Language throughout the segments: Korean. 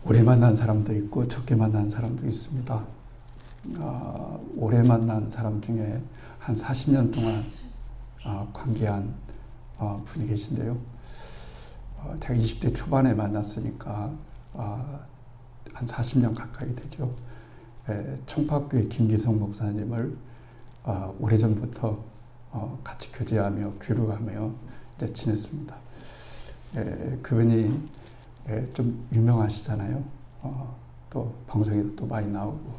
오래 만난 사람도 있고 적게 만난 사람도 있습니다. 오래 만난 사람 중에 한 40년 동안 관계한 분이 계신데요. 제가 20대 초반에 만났으니까 한 40년 가까이 되죠. 청파교회 김기성 목사님을 오래전부터 같이 교제하며 교류하며 이제 지냈습니다. 그분이 좀 유명하시잖아요. 또 방송에도 또 많이 나오고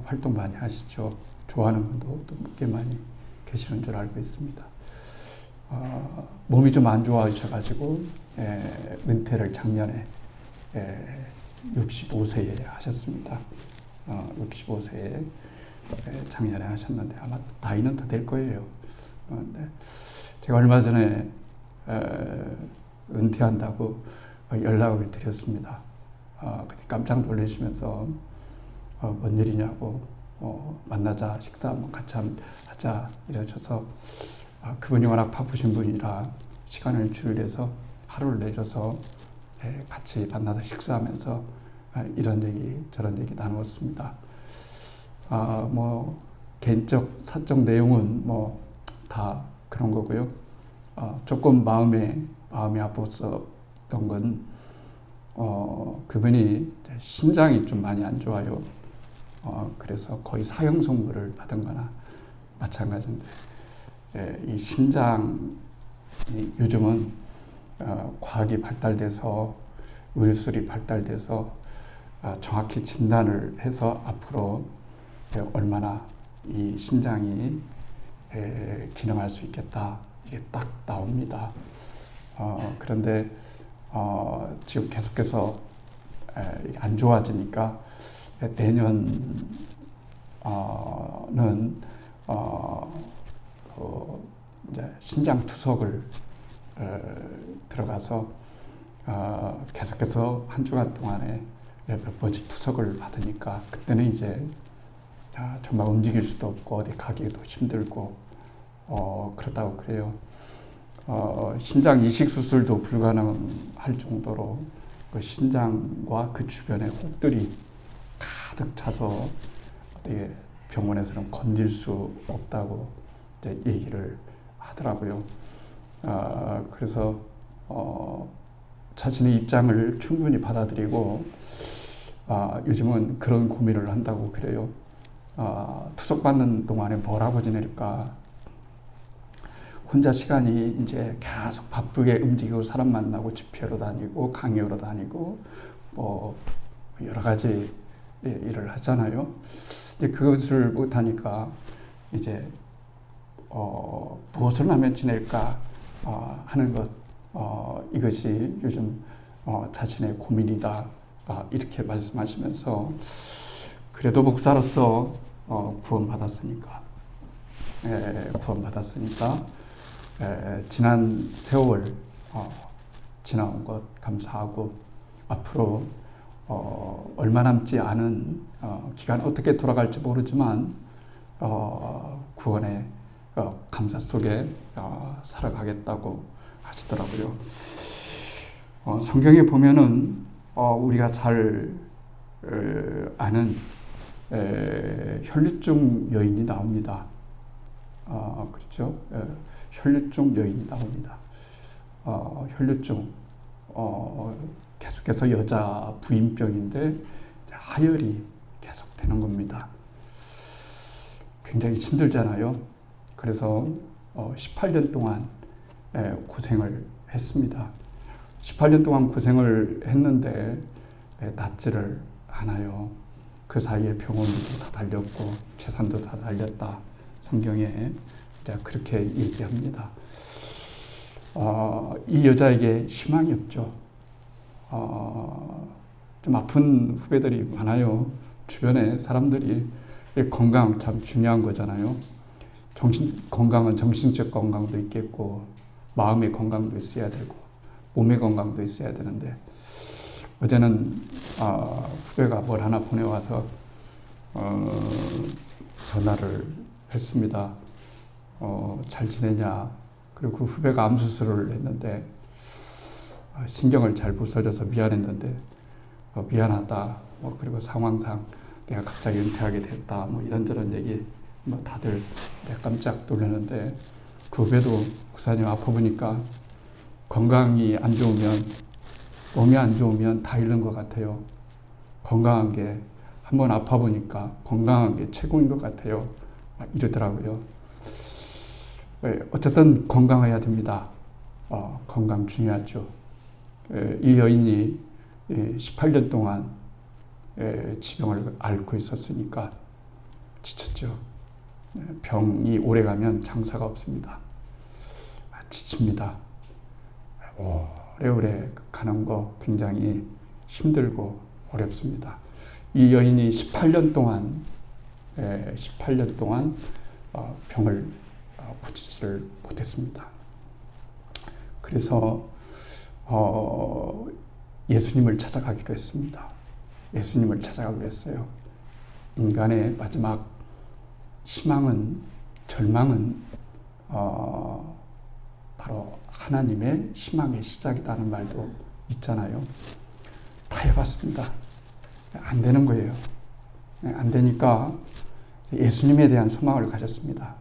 활동 많이 하시죠. 좋아하는 분도 또 꽤 많이 계시는 줄 알고 있습니다. 몸이 좀 안 좋아하셔가지고 은퇴를 작년에 65세에 하셨습니다. 65세에 작년에 하셨는데 아마 나이는 더 될 거예요. 그런데 제가 얼마 전에 은퇴한다고 연락을 드렸습니다. 그때 깜짝 놀라시면서 뭔 일이냐고 만나자 식사 한번 같이 하자 이러셔서 그분이 워낙 바쁘신 분이라 시간을 주일해서 하루를 내줘서 같이 만나서 식사하면서 이런 얘기 저런 얘기 나누었습니다. 뭐 개인적 사적 내용은 뭐 다 그런 거고요. 조금 마음이 아팠었던 건 그분이 신장이 좀 많이 안 좋아요. 그래서 거의 사형 선고를 받은 거나 마찬가지인데 이 신장이 요즘은 과학이 발달돼서 의술이 발달돼서 정확히 진단을 해서 앞으로 얼마나 이 신장이 기능할 수 있겠다 이게 딱 나옵니다. 그런데 지금 계속해서 안 좋아지니까 내년은 이제 신장 투석을 들어가서 계속해서 한 주간 동안에 몇 번씩 투석을 받으니까 그때는 이제 정말 움직일 수도 없고 어디 가기도 힘들고 그렇다고 그래요. 신장 이식 수술도 불가능할 정도로 그 신장과 그 주변에 혹들이 가득 차서 어떻게 병원에서는 건질 수 없다고 이제 얘기를 하더라고요. 그래서 자신의 입장을 충분히 받아들이고 요즘은 그런 고민을 한다고 그래요. 투석받는 동안에 뭘 하고 지낼까? 혼자 시간이 이제 계속 바쁘게 움직이고 사람 만나고 집회로 다니고 강의로 다니고 뭐 여러 가지 일을 하잖아요. 이제 그것을 못하니까 이제 무엇을 하면 지낼까 하는 것 이것이 요즘 자신의 고민이다 이렇게 말씀하시면서 그래도 목사로서 구원받았으니까 지난 세월 지나온 것 감사하고 앞으로 얼마 남지 않은 기간 어떻게 돌아갈지 모르지만 구원의 감사 속에 살아가겠다고 하시더라고요. 성경에 보면은 우리가 잘 아는 혈류증 여인이 나옵니다. 그렇죠? 혈류증 여인이 나옵니다. 혈류증 계속해서 여자 부인병인데 하혈이 계속 되는 겁니다. 굉장히 힘들잖아요. 그래서 18년 동안 고생을 했습니다. 18년 동안 고생을 했는데 낫지를 않아요. 그 사이에 병원도 다 달렸고 재산도 다 달렸다. 성경에 그렇게 얘기합니다. 이 여자에게 희망이 없죠. 좀 아픈 후배들이 많아요. 주변에 사람들이 건강 참 중요한 거잖아요. 건강은 정신적 건강도 있겠고 마음의 건강도 있어야 되고 몸의 건강도 있어야 되는데 어제는 후배가 뭘 하나 보내와서 전화를 했습니다. 잘 지내냐? 그리고 그 후배가 암 수술을 했는데 신경을 잘 못 써줘서 미안했는데 미안하다. 그리고 상황상 내가 갑자기 은퇴하게 됐다. 이런저런 얘기 다들 깜짝 놀랐는데 그 후에도 목사님 아파 보니까 건강이 안 좋으면 몸이 안 좋으면 다 잃는 것 같아요. 건강한 게 한번 아파 보니까 건강한 게 최고인 것 같아요. 이러더라고요. 어쨌든 건강해야 됩니다. 건강 중요하죠. 이 여인이 18년 동안 지병을 앓고 있었으니까 지쳤죠. 병이 오래가면 장사가 없습니다. 지칩니다. 오래오래 가는 거 굉장히 힘들고 어렵습니다. 이 여인이 18년 동안 병을 고치지를 못했습니다. 그래서 예수님을 찾아가기로 했습니다. 예수님을 찾아가기로 했어요. 인간의 마지막 희망은, 절망은 바로 하나님의 희망의 시작이라는 말도 있잖아요. 다 해봤습니다. 안 되는 거예요. 안 되니까 예수님에 대한 소망을 가졌습니다.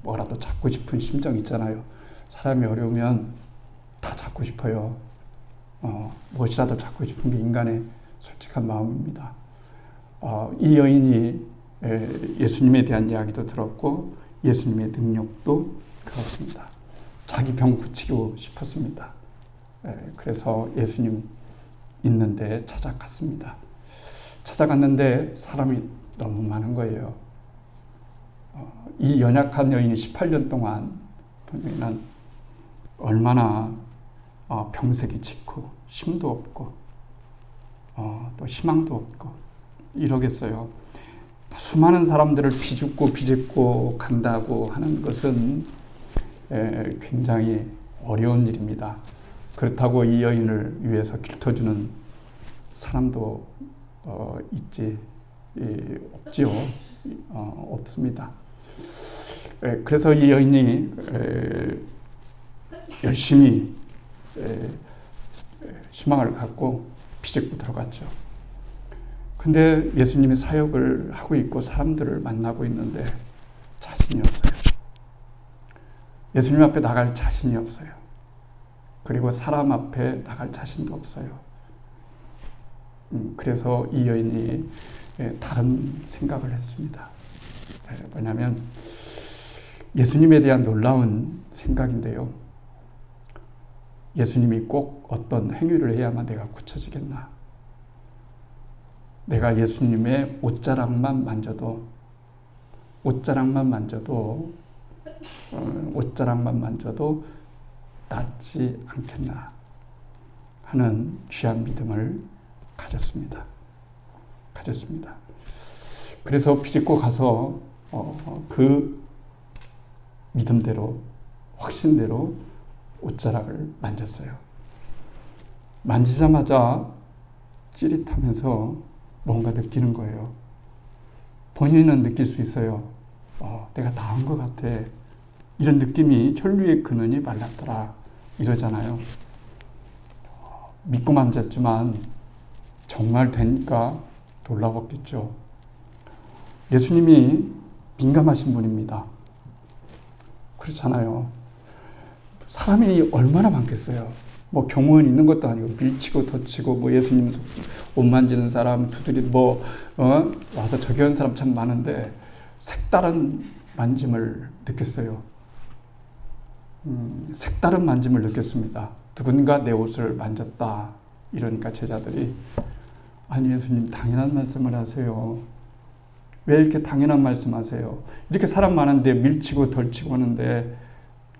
뭐라도 잡고 싶은 심정 있잖아요. 사람이 어려우면 다 잡고 싶어요. 무엇이라도 잡고 싶은 게 인간의 솔직한 마음입니다. 이 여인이 예수님에 대한 이야기도 들었고 예수님의 능력도 들었습니다. 자기 병 고치고 싶었습니다. 그래서 예수님 있는데 찾아갔습니다. 찾아갔는데 사람이 너무 많은 거예요. 이 연약한 여인이 18년 동안 보면 얼마나 병색이 짙고 힘도 없고 또 희망도 없고 이러겠어요. 수많은 사람들을 비집고 간다고 하는 것은 굉장히 어려운 일입니다. 그렇다고 이 여인을 위해서 길터주는 사람도 없지요. 없습니다. 그래서 이 여인이 열심히 희망을 갖고 비집고 들어갔죠. 근데 예수님이 사역을 하고 있고 사람들을 만나고 있는데 자신이 없어요. 예수님 앞에 나갈 자신이 없어요. 그리고 사람 앞에 나갈 자신도 없어요. 그래서 이 여인이 다른 생각을 했습니다. 뭐냐면 예수님에 대한 놀라운 생각인데요. 예수님이 꼭 어떤 행위를 해야만 내가 고쳐지겠나? 내가 예수님의 옷자락만 만져도 낫지 않겠나 하는 귀한 믿음을 가졌습니다. 그래서 비집고 가서 그 믿음대로, 확신대로 옷자락을 만졌어요. 만지자마자 찌릿하면서 뭔가 느끼는 거예요. 본인은 느낄 수 있어요. 내가 나은 것 같아. 이런 느낌이 혈류의 근원이 말랐더라. 이러잖아요. 믿고 만졌지만 정말 되니까 놀라웠겠죠. 예수님이 민감하신 분입니다. 그렇잖아요. 사람이 얼마나 많겠어요. 경무원 있는 것도 아니고 밀치고 덧치고 예수님 옷 만지는 사람 두드리 와서 저기 하는 사람 참 많은데 색다른 만짐을 느꼈어요. 색다른 만짐을 느꼈습니다. 누군가 내 옷을 만졌다. 이러니까 제자들이 아니 예수님 당연한 말씀을 하세요. 왜 이렇게 당연한 말씀하세요? 이렇게 사람 많은데 밀치고 덜치고 하는데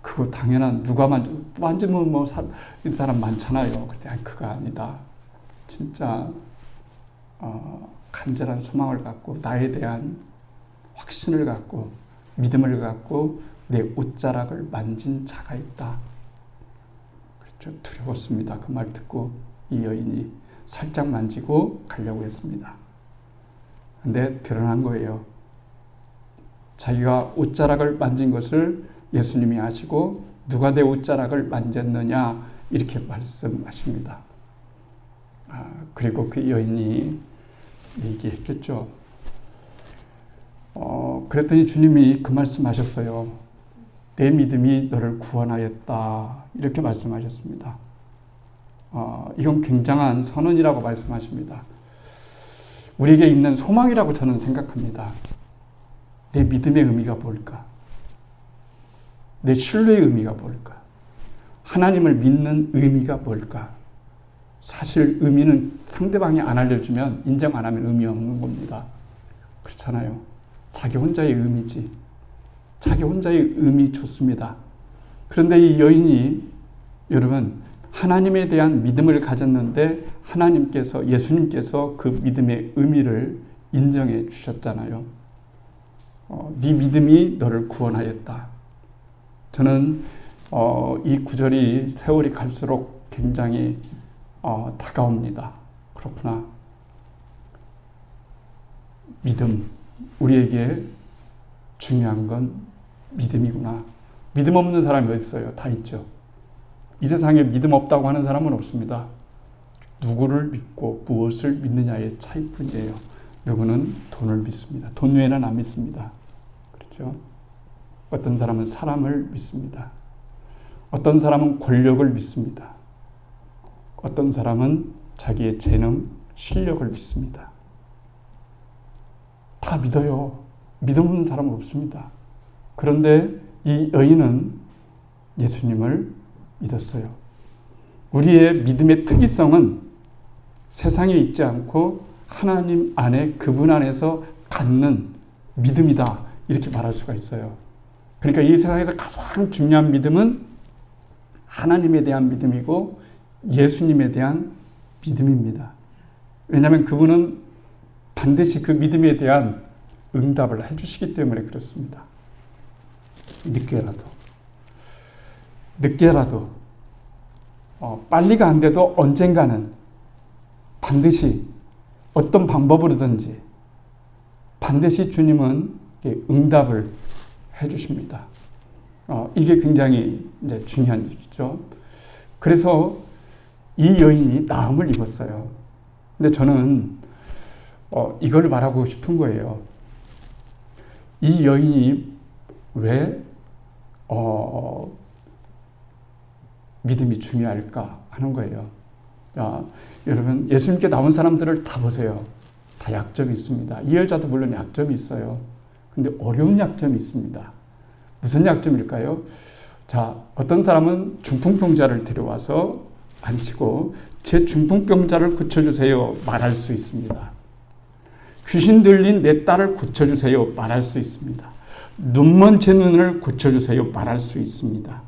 그거 당연한 누가 만지면 이 사람 많잖아요. 그랬더니 그거 아니다. 진짜 간절한 소망을 갖고 나에 대한 확신을 갖고 믿음을 갖고 내 옷자락을 만진 자가 있다. 그렇죠. 두려웠습니다. 그 말 듣고 이 여인이 살짝 만지고 가려고 했습니다. 근데 드러난 거예요. 자기가 옷자락을 만진 것을 예수님이 아시고 누가 내 옷자락을 만졌느냐 이렇게 말씀하십니다. 그리고 그 여인이 얘기했겠죠. 그랬더니 주님이 그 말씀하셨어요. 내 믿음이 너를 구원하였다. 이렇게 말씀하셨습니다. 이건 굉장한 선언이라고 말씀하십니다. 우리에게 있는 소망이라고 저는 생각합니다. 내 믿음의 의미가 뭘까? 내 신뢰의 의미가 뭘까? 하나님을 믿는 의미가 뭘까? 사실 의미는 상대방이 안 알려주면, 인정 안 하면 의미 없는 겁니다. 그렇잖아요. 자기 혼자의 의미지. 자기 혼자의 의미 좋습니다. 그런데 이 여인이, 여러분, 하나님에 대한 믿음을 가졌는데 하나님께서, 예수님께서 그 믿음의 의미를 인정해 주셨잖아요. 네 믿음이 너를 구원하였다. 저는 이 구절이 세월이 갈수록 굉장히 다가옵니다. 그렇구나. 믿음, 우리에게 중요한 건 믿음이구나. 믿음 없는 사람이 어디 있어요? 다 있죠. 이 세상에 믿음 없다고 하는 사람은 없습니다. 누구를 믿고 무엇을 믿느냐의 차이뿐이에요. 누구는 돈을 믿습니다. 돈 외에는 안 믿습니다. 그렇죠? 어떤 사람은 사람을 믿습니다. 어떤 사람은 권력을 믿습니다. 어떤 사람은 자기의 재능, 실력을 믿습니다. 다 믿어요. 믿음 없는 사람은 없습니다. 그런데 이 여인은 예수님을 믿었어요. 우리의 믿음의 특이성은 세상에 있지 않고 하나님 안에, 그분 안에서 갖는 믿음이다. 이렇게 말할 수가 있어요. 그러니까 이 세상에서 가장 중요한 믿음은 하나님에 대한 믿음이고 예수님에 대한 믿음입니다. 왜냐하면 그분은 반드시 그 믿음에 대한 응답을 해주시기 때문에 그렇습니다. 늦게라도 빨리가 안 돼도 언젠가는 반드시 어떤 방법으로든지 반드시 주님은 응답을 해주십니다. 이게 굉장히 이제 중요한 얘기죠. 그래서 이 여인이 나음을 입었어요. 근데 저는 이걸 말하고 싶은 거예요. 이 여인이 왜 믿음이 중요할까 하는 거예요. 여러분, 예수님께 나온 사람들을 다 보세요. 다 약점이 있습니다. 이 여자도 물론 약점이 있어요. 근데 어려운 약점이 있습니다. 무슨 약점일까요? 자, 어떤 사람은 중풍병자를 데려와서 앉히고 제 중풍병자를 고쳐주세요 말할 수 있습니다. 귀신 들린 내 딸을 고쳐주세요 말할 수 있습니다. 눈먼 제 눈을 고쳐주세요 말할 수 있습니다.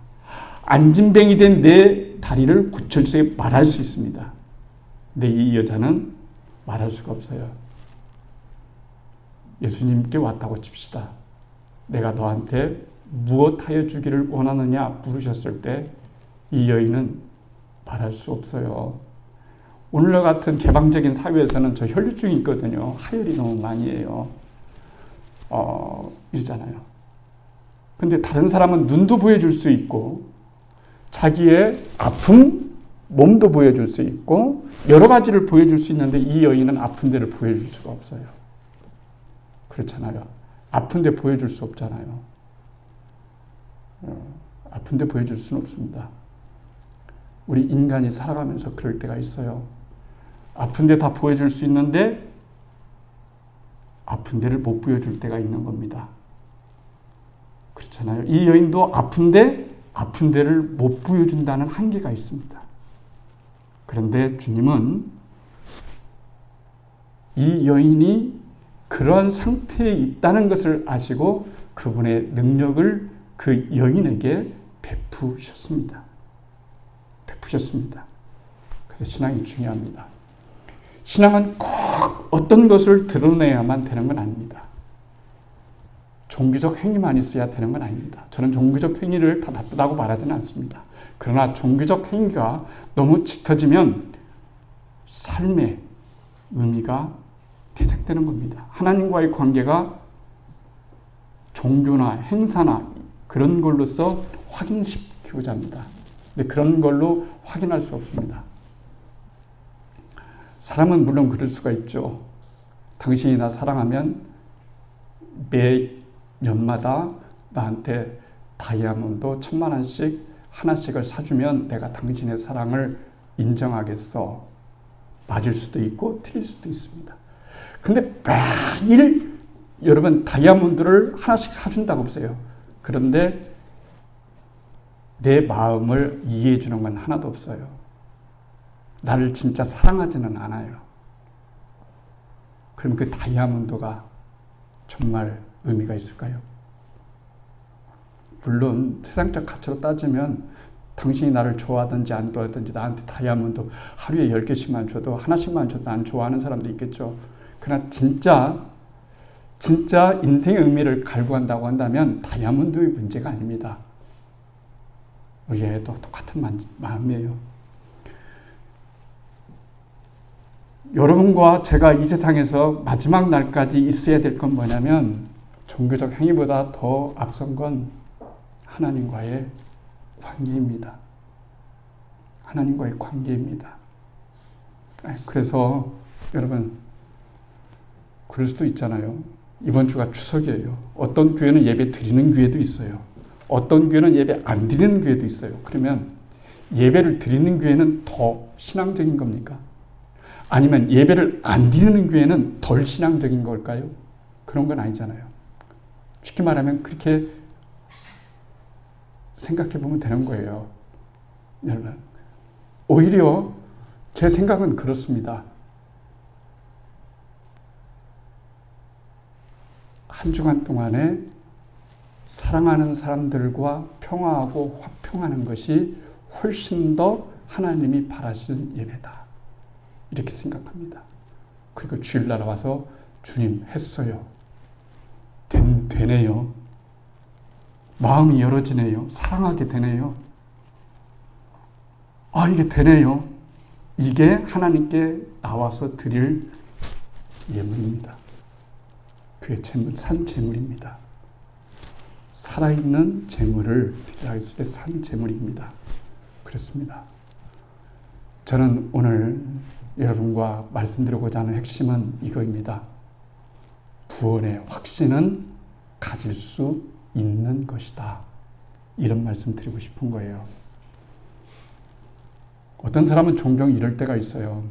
안진뱅이 된 내 다리를 고쳐주세요 말할 수 있습니다. 근데 이 여자는 말할 수가 없어요. 예수님께 왔다고 칩시다. 내가 너한테 무엇하여 주기를 원하느냐 물으셨을 때 이 여인은 말할 수 없어요. 오늘과 같은 개방적인 사회에서는 저 혈류증이 있거든요. 하혈이 너무 많이 해요. 이러잖아요. 근데 다른 사람은 눈도 보여줄 수 있고 자기의 아픔, 몸도 보여줄 수 있고 여러 가지를 보여줄 수 있는데 이 여인은 아픈 데를 보여줄 수가 없어요. 그렇잖아요. 아픈 데 보여줄 수 없잖아요. 아픈 데 보여줄 수는 없습니다. 우리 인간이 살아가면서 그럴 때가 있어요. 아픈 데 다 보여줄 수 있는데 아픈 데를 못 보여줄 때가 있는 겁니다. 그렇잖아요. 이 여인도 아픈데 아픈 데를 못 보여준다는 한계가 있습니다. 그런데 주님은 이 여인이 그런 상태에 있다는 것을 아시고 그분의 능력을 그 여인에게 베푸셨습니다. 그래서 신앙이 중요합니다. 신앙은 꼭 어떤 것을 드러내야만 되는 건 아닙니다. 종교적 행위만 있어야 되는 건 아닙니다. 저는 종교적 행위를 다 나쁘다고 말하지는 않습니다. 그러나 종교적 행위가 너무 짙어지면 삶의 의미가 퇴색되는 겁니다. 하나님과의 관계가 종교나 행사나 그런 걸로서 확인시키고자 합니다. 근데 그런 걸로 확인할 수 없습니다. 사람은 물론 그럴 수가 있죠. 당신이 나 사랑하면 매 년마다 나한테 다이아몬드 1,000,000원씩 하나씩을 사주면 내가 당신의 사랑을 인정하겠어. 맞을 수도 있고 틀릴 수도 있습니다. 근데 매일 여러분 다이아몬드를 하나씩 사준다고 보세요. 그런데 내 마음을 이해해 주는 건 하나도 없어요. 나를 진짜 사랑하지는 않아요. 그럼 그 다이아몬드가 정말 의미가 있을까요? 물론 세상적 가치로 따지면 당신이 나를 좋아하든지 안 좋아하든지 나한테 다이아몬드 하루에 10개씩만 줘도 하나씩만 줘도 난 좋아하는 사람도 있겠죠. 그러나 진짜 인생의 의미를 갈구한다고 한다면 다이아몬드의 문제가 아닙니다. 얘도 똑같은 마음이에요. 여러분과 제가 이 세상에서 마지막 날까지 있어야 될 건 뭐냐면 종교적 행위보다 더 앞선 건 하나님과의 관계입니다. 하나님과의 관계입니다. 그래서 여러분 그럴 수도 있잖아요. 이번 주가 추석이에요. 어떤 교회는 예배 드리는 교회도 있어요. 어떤 교회는 예배 안 드리는 교회도 있어요. 그러면 예배를 드리는 교회는 더 신앙적인 겁니까? 아니면 예배를 안 드리는 교회는 덜 신앙적인 걸까요? 그런 건 아니잖아요. 쉽게 말하면 그렇게 생각해 보면 되는 거예요. 여러분, 오히려 제 생각은 그렇습니다. 한 주간 동안에 사랑하는 사람들과 평화하고 화평하는 것이 훨씬 더 하나님이 바라시는 예배다. 이렇게 생각합니다. 그리고 주일날 와서 주님 했어요. 되네요. 마음이 열어지네요. 사랑하게 되네요. 이게 되네요. 이게 하나님께 나와서 드릴 예물입니다. 그게 산 제물입니다. 살아있는 제물을 드리라 했을 때 산 제물입니다. 그렇습니다. 저는 오늘 여러분과 말씀드리고자 하는 핵심은 이거입니다. 구원의 확신은 가질 수 있는 것이다. 이런 말씀 드리고 싶은 거예요. 어떤 사람은 종종 이럴 때가 있어요.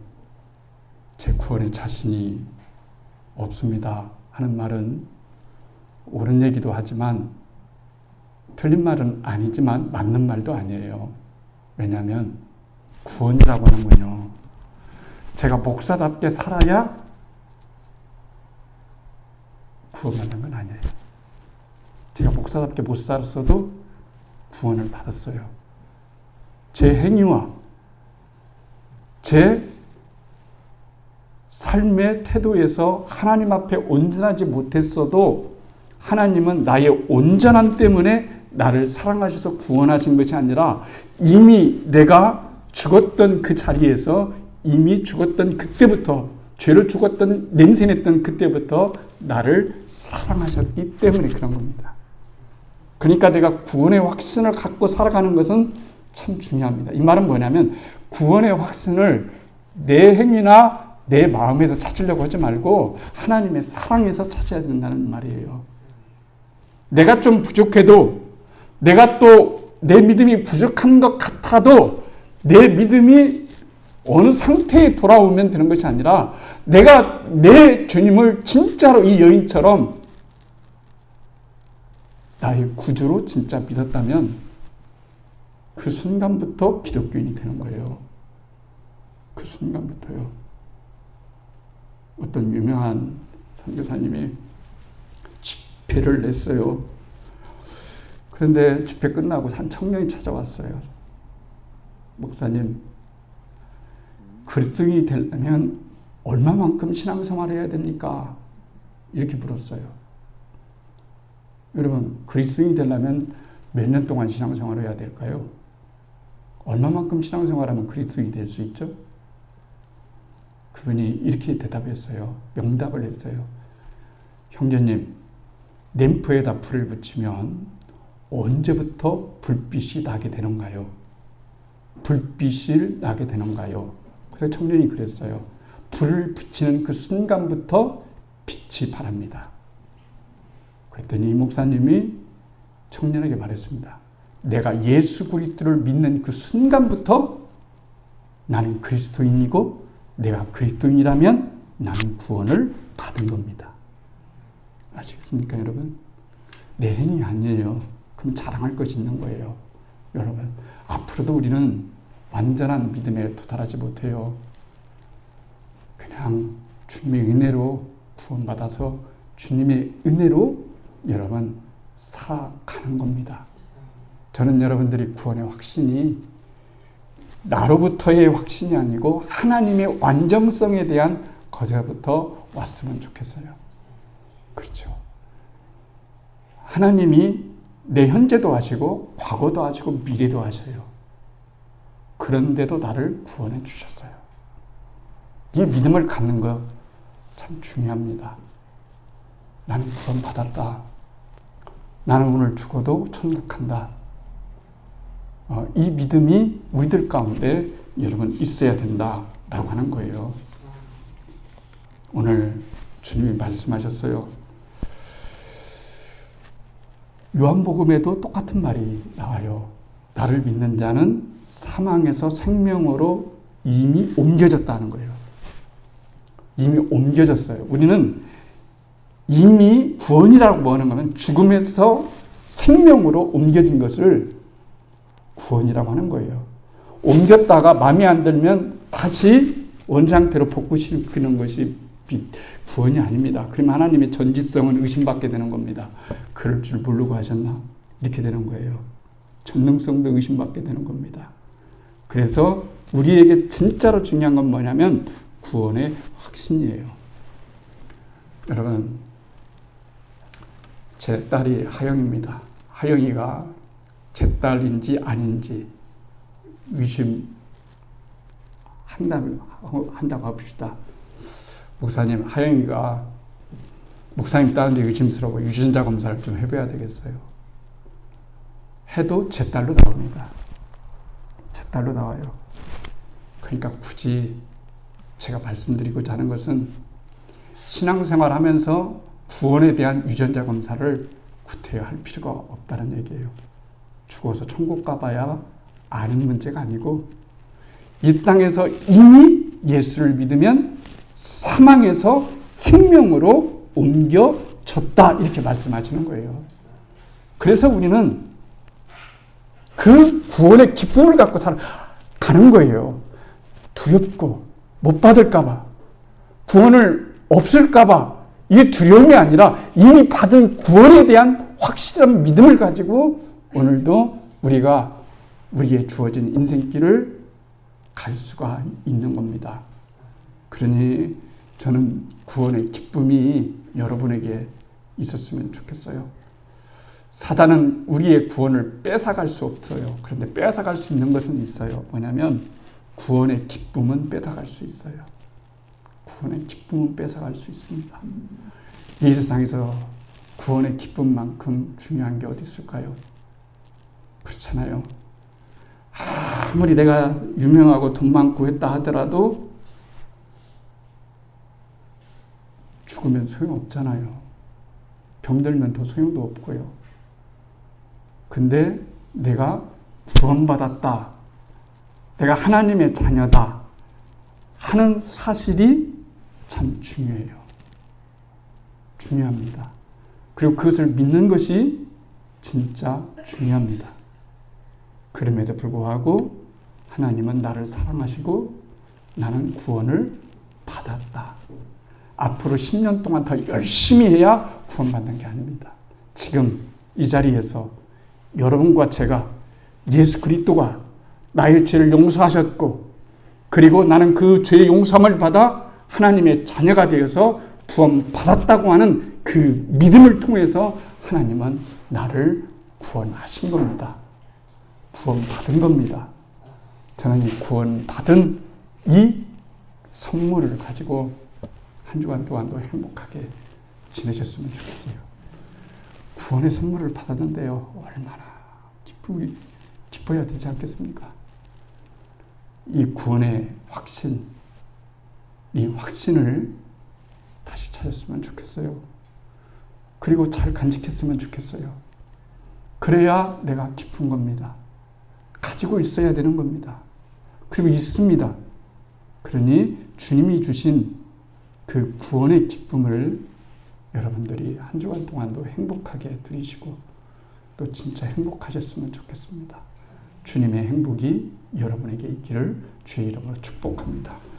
제 구원에 자신이 없습니다. 하는 말은 옳은 얘기도 하지만 틀린 말은 아니지만 맞는 말도 아니에요. 왜냐하면 구원이라고 하는 건요. 제가 목사답게 살아야 구원받는 건 아니에요. 제가 목사답게 못 살았어도 구원을 받았어요. 제 행위와 제 삶의 태도에서 하나님 앞에 온전하지 못했어도 하나님은 나의 온전함 때문에 나를 사랑하셔서 구원하신 것이 아니라 이미 내가 죽었던 그 자리에서 이미 죽었던 그때부터 죄를 죽었던 냄새냈던 그때부터 나를 사랑하셨기 때문에 그런 겁니다. 그러니까 내가 구원의 확신을 갖고 살아가는 것은 참 중요합니다. 이 말은 뭐냐면 구원의 확신을 내 행위나 내 마음에서 찾으려고 하지 말고 하나님의 사랑에서 찾아야 된다는 말이에요. 내가 좀 부족해도 내가 또 내 믿음이 부족한 것 같아도 내 믿음이 어느 상태에 돌아오면 되는 것이 아니라 내가 내 주님을 진짜로 이 여인처럼 나의 구주로 진짜 믿었다면 그 순간부터 기독교인이 되는 거예요. 그 순간부터요. 어떤 유명한 선교사님이 집회를 냈어요. 그런데 집회 끝나고 한 청년이 찾아왔어요. 목사님, 그리스도인이 되려면 얼마만큼 신앙생활을 해야 됩니까? 이렇게 물었어요. 여러분, 그리스도인이 되려면 몇 년 동안 신앙생활을 해야 될까요? 얼마만큼 신앙생활하면 그리스도인이 될 수 있죠? 그분이 이렇게 대답했어요. 명답을 했어요. 형제님, 램프에다 불을 붙이면 언제부터 불빛이 나게 되는가요? 불빛이 나게 되는가요? 그래서 청년이 그랬어요. 불을 붙이는 그 순간부터 빛이 바랍니다. 그랬더니 이 목사님이 청년에게 말했습니다. 내가 예수 그리스도를 믿는 그 순간부터 나는 그리스도인이고 내가 그리스도인이라면 나는 구원을 받은 겁니다. 아시겠습니까, 여러분? 내 행위 아니에요. 그럼 자랑할 것이 있는 거예요. 여러분, 앞으로도 우리는 완전한 믿음에 도달하지 못해요. 그냥 주님의 은혜로 구원받아서 주님의 은혜로 여러분 살아가는 겁니다. 저는 여러분들이 구원의 확신이 나로부터의 확신이 아니고 하나님의 완전성에 대한 것에부터 왔으면 좋겠어요. 그렇죠. 하나님이 내 현재도 아시고 과거도 아시고 미래도 아셔요. 그런데도 나를 구원해 주셨어요. 이 믿음을 갖는 거 참 중요합니다. 나는 구원받았다. 나는 오늘 죽어도 천국 간다. 이 믿음이 우리들 가운데 여러분 있어야 된다라고 하는 거예요. 오늘 주님이 말씀하셨어요. 요한복음에도 똑같은 말이 나와요. 나를 믿는 자는 사망에서 생명으로 이미 옮겨졌다는 거예요. 이미 옮겨졌어요. 우리는 이미 구원이라고 하는 거는 죽음에서 생명으로 옮겨진 것을 구원이라고 하는 거예요. 옮겼다가 마음에 안 들면 다시 원상태로 복구시키는 것이 구원이 아닙니다. 그러면 하나님의 전지성은 의심받게 되는 겁니다. 그럴 줄 모르고 하셨나? 이렇게 되는 거예요. 전능성도 의심받게 되는 겁니다. 그래서 우리에게 진짜로 중요한 건 뭐냐면 구원의 확신이에요. 여러분, 제 딸이 하영입니다. 하영이가 제 딸인지 아닌지 의심한다고 합시다. 목사님, 하영이가 목사님 딸인데 의심스러워. 유전자 검사를 좀 해봐야 되겠어요. 해도 제 딸로 나옵니다. 제 딸로 나와요. 그러니까 굳이 제가 말씀드리고자 하는 것은 신앙생활 하면서 구원에 대한 유전자 검사를 구태여 할 필요가 없다는 얘기예요. 죽어서 천국 가봐야 아는 문제가 아니고 이 땅에서 이미 예수를 믿으면 사망에서 생명으로 옮겨졌다 이렇게 말씀하시는 거예요. 그래서 우리는 그 구원의 기쁨을 갖고 살아가는 거예요. 두렵고 못 받을까봐 구원을 없을까봐 이게 두려움이 아니라 이미 받은 구원에 대한 확실한 믿음을 가지고 오늘도 우리가 우리의 주어진 인생길을 갈 수가 있는 겁니다. 그러니 저는 구원의 기쁨이 여러분에게 있었으면 좋겠어요. 사단은 우리의 구원을 뺏어갈 수 없어요. 그런데 뺏어갈 수 있는 것은 있어요. 뭐냐면 구원의 기쁨은 뺏어갈 수 있어요. 구원의 기쁨은 뺏어갈 수 있습니다. 이 세상에서 구원의 기쁨만큼 중요한 게 어디 있을까요? 그렇잖아요. 아무리 내가 유명하고 돈 많고 했다 하더라도 죽으면 소용없잖아요. 병들면 더 소용도 없고요. 근데 내가 구원받았다. 내가 하나님의 자녀다. 하는 사실이 참 중요해요. 중요합니다. 그리고 그것을 믿는 것이 진짜 중요합니다. 그럼에도 불구하고 하나님은 나를 사랑하시고 나는 구원을 받았다. 앞으로 10년 동안 더 열심히 해야 구원받는 게 아닙니다. 지금 이 자리에서 여러분과 제가 예수 그리스도가 나의 죄를 용서하셨고 그리고 나는 그 죄의 용서함을 받아 하나님의 자녀가 되어서 구원받았다고 하는 그 믿음을 통해서 하나님은 나를 구원하신 겁니다. 구원받은 겁니다. 저는 이 구원받은 이 선물을 가지고 한 주간 동안도 행복하게 지내셨으면 좋겠어요. 구원의 선물을 받았는데요. 얼마나 기뻐야 되지 않겠습니까? 이 구원의 확신, 이 확신을 다시 찾았으면 좋겠어요. 그리고 잘 간직했으면 좋겠어요. 그래야 내가 기쁜 겁니다. 가지고 있어야 되는 겁니다. 그리고 있습니다. 그러니 주님이 주신 그 구원의 기쁨을 여러분들이 한 주간 동안도 행복하게 누리시고 또 진짜 행복하셨으면 좋겠습니다. 주님의 행복이 여러분에게 있기를 주의 이름으로 축복합니다.